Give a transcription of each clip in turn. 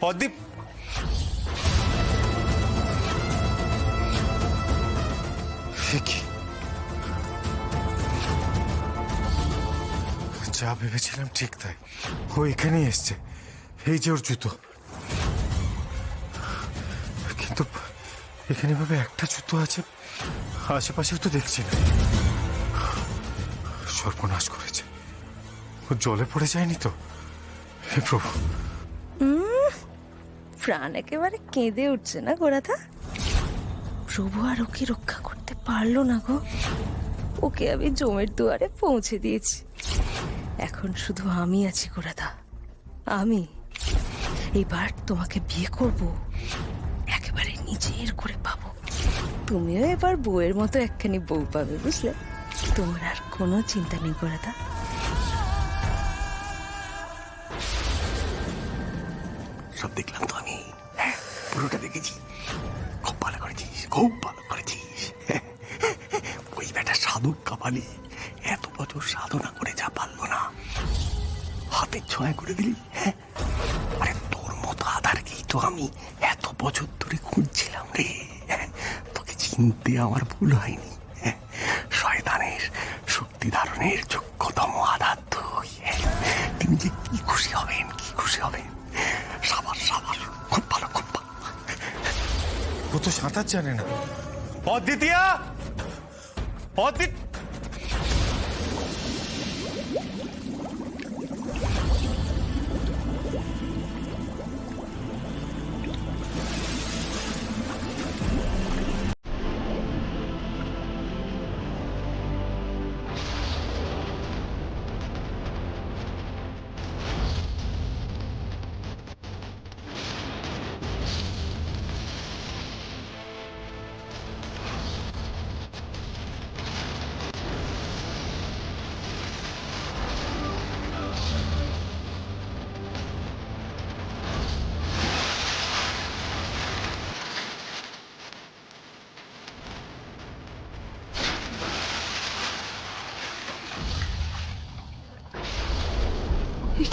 অদ্বীপ, কি যা ভেবেছিলাম ঠিক তাই, ও এখানেই এসছে। এই যে ওর জুতো, কিন্তু এখানে ভাবে একটা জুতো আছে, আশেপাশেও তো দেখছি না। সর্বনাশ করেছে, ও জলে পড়ে যায়নি তো? হে প্রভু। প্রাণ একেবারে কেঁদে উঠছে না গোরাধা? প্রভু আর ওকে রক্ষা করতে পারলো না গো। ওকে আমি জমের দুয়ারে পৌঁছে দিয়েছি। এখন শুধু আমি আছি গোরাধা, আমি। এবার তোমাকে বিয়ে করব, একেবারে নিজের করে পাবো। তুমিও এবার বউয়ের মতো একখানি বউ পাবে, বুঝলে? তোমার আর কোনো চিন্তা নেই গোরাধা। সব দেখলাম তো আমি, পুরোটা দেখেছি। খুব ভালো করেছিস, খুব ভালো করেছিস। ওই বেটা সাধক কাপালি এত বছর সাধনা করে যা পারলো না, হাতের ছোঁয়া করে দিলি। আরে তোর মতো আধারকেই তো আমি এত বছর ধরে খুঁজছিলাম রে। তোকে চিনতে আমার ভুল হয়নি। শয়তানের শক্তি ধারণের যোগ্যতম আধার তুই। তিনি যে কি খুশি হবেন, কি খুশি হবেন। সাবার সাবার, খুব ভালো, খুব ভালো। ও তো সাঁতার জানে না। অদ্বিতীয়া, অদ্বিত,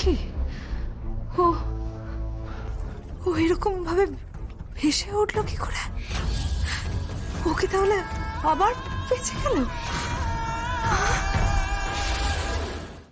কি ও ও এরকম ভাবে ভেসে উঠলো কি করে? ওকে তাহলে আবার বেঁচে গেল?